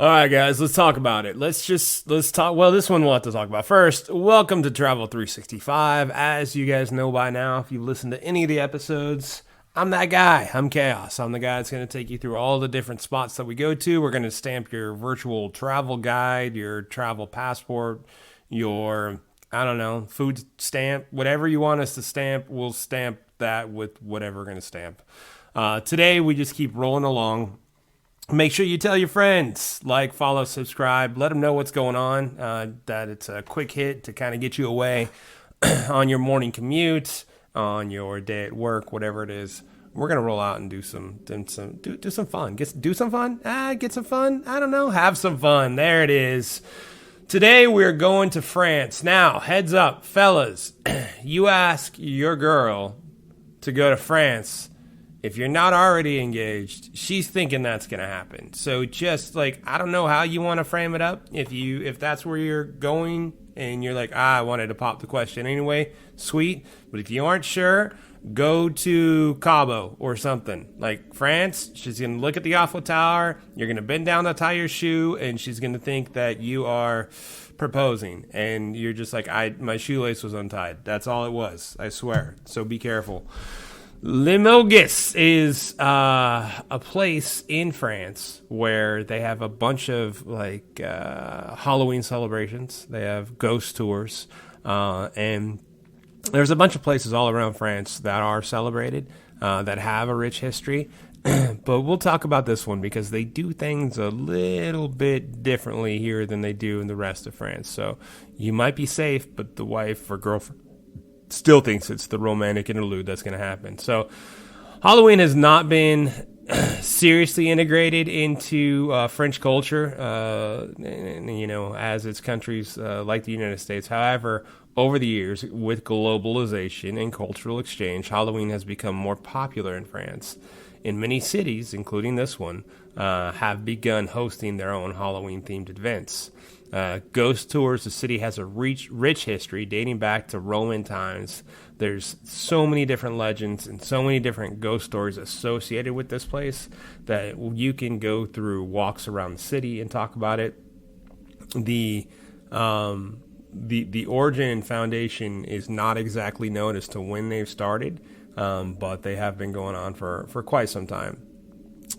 All right, guys, let's talk about it. Let's talk. Well, this one we'll have to talk about first. Welcome to Travel 365. As you guys know by now, if you listen to any of the episodes, I'm that guy. I'm Chaos. I'm the guy that's going to take you through all the different spots that we go to. We're going to stamp your virtual travel guide, your travel passport, your, I don't know, food stamp, whatever you want us to stamp, we'll stamp that with whatever we're going to stamp. Today, we just keep rolling along. Make sure you tell your friends, like, follow, subscribe, let them know what's going on, that it's a quick hit to kind of get you away on your morning commute, on your day at work, whatever it is. We're going to roll out and do some fun. Do some fun? Get some fun? I don't know. Have some fun. There it is. Today we're going to France. Now, heads up, fellas, you ask your girl to go to France. If you're not already engaged, she's thinking that's going to happen. So just like, I don't know how you want to frame it up. If that's where you're going and you're like, I wanted to pop the question anyway, sweet. But if you aren't sure, go to Cabo or something. Like France, she's going to look at the Eiffel Tower. You're going to bend down to tie your shoe, and she's going to think that you are proposing. And you're just like, my shoelace was untied. That's all it was, I swear. So be careful. Limoges is a place in France where they have a bunch of Halloween celebrations. They have ghost tours, and there's a bunch of places all around France that are celebrated, that have a rich history. But we'll talk about this one because they do things a little bit differently here than they do in the rest of France. So you might be safe, but the wife or girlfriend still thinks it's the romantic interlude that's going to happen. So Halloween has not been seriously integrated into French culture, as its countries like the United States. However, over the years, with globalization and cultural exchange, Halloween has become more popular in France. In many cities, including this one, have begun hosting their own Halloween-themed events. Ghost tours. The city has a rich history dating back to Roman times. There's so many different legends and so many different ghost stories associated with this place that you can go through walks around the city and talk about it. The origin and foundation is not exactly known as to when they've started, but they have been going on for quite some time.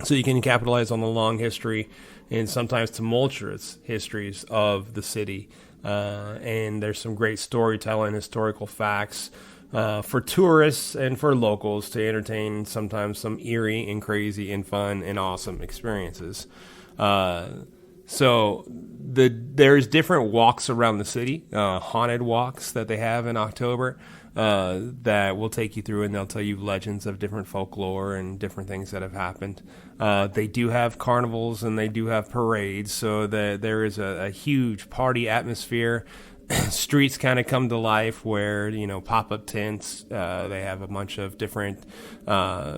So you can capitalize on the long history and sometimes tumultuous histories of the city. And there's some great storytelling, historical facts for tourists and for locals to entertain sometimes some eerie and crazy and fun and awesome experiences. So there's different walks around the city, haunted walks that they have in October. That will take you through, and they'll tell you legends of different folklore and different things that have happened. They do have carnivals and they do have parades, so there is a huge party atmosphere. Streets kind of come to life where, pop-up tents. They have a bunch of different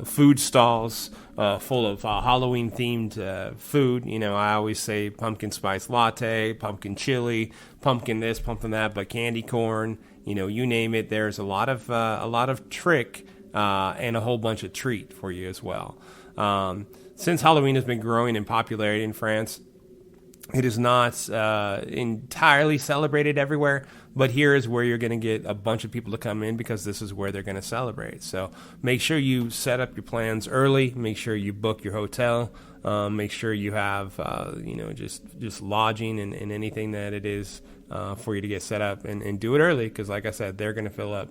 food stalls full of Halloween-themed food. I always say pumpkin spice latte, pumpkin chili, pumpkin this, pumpkin that, but candy corn. You name it. There's a lot of trick and a whole bunch of treat for you as well. Since Halloween has been growing in popularity in France, it is not entirely celebrated everywhere, but here is where you're going to get a bunch of people to come in because this is where they're going to celebrate. So make sure you set up your plans early. Make sure you book your hotel. Make sure you have just lodging and anything that it is for you to get set up, and do it early because, like I said, they're going to fill up.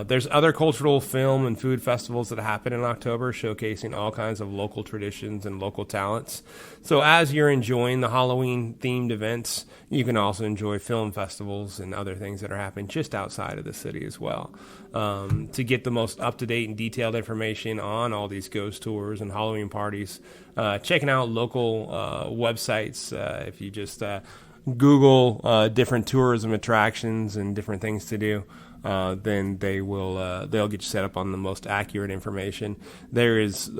There's other cultural film and food festivals that happen in October showcasing all kinds of local traditions and local talents. So as you're enjoying the Halloween-themed events, you can also enjoy film festivals and other things that are happening just outside of the city as well. To get the most up-to-date and detailed information on all these ghost tours and Halloween parties, checking out local websites. If you just Google different tourism attractions and different things to do, then they'll get you set up on the most accurate information. There is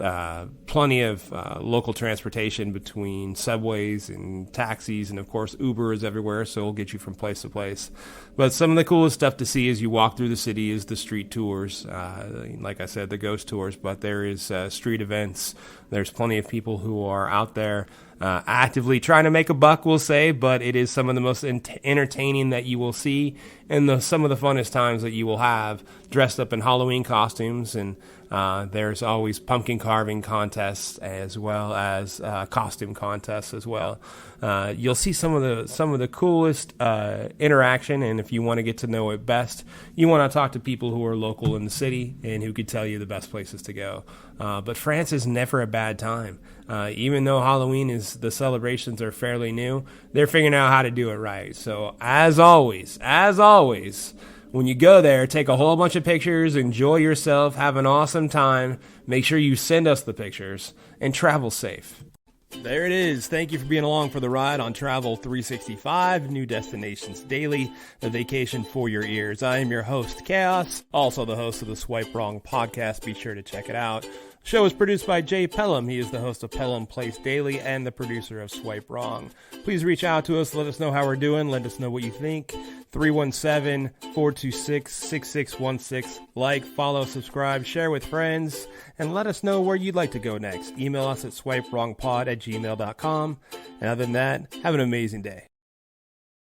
plenty of local transportation between subways and taxis, and of course Uber is everywhere, so it'll get you from place to place. But some of the coolest stuff to see as you walk through the city is the street tours. Like I said, the ghost tours, but there is street events. There's plenty of people who are out there actively trying to make a buck, we'll say, but it is some of the most entertaining that you will see and some of the funnest times that you will have dressed up in Halloween costumes. And there's always pumpkin carving contests as well as costume contests as well. You'll see some of the coolest interaction, and if you want to get to know it best, you want to talk to people who are local in the city and who could tell you the best places to go. But France is never a bad time. Even though Halloween the celebrations are fairly new, they're figuring out how to do it right. So as always, when you go there, take a whole bunch of pictures, enjoy yourself, have an awesome time. Make sure you send us the pictures, and travel safe. There it is. Thank you for being along for the ride on Travel 365, New Destinations Daily, a vacation for your ears. I am your host, Chaos, also the host of the Swipe Wrong podcast. Be sure to check it out. The show is produced by Jay Pelham. He is the host of Pelham Place Daily and the producer of Swipe Wrong. Please reach out to us. Let us know how we're doing. Let us know what you think. 317-426-6616. Like, follow, subscribe, share with friends, and let us know where you'd like to go next. Email us at swipewrongpod@gmail.com. And other than that, have an amazing day.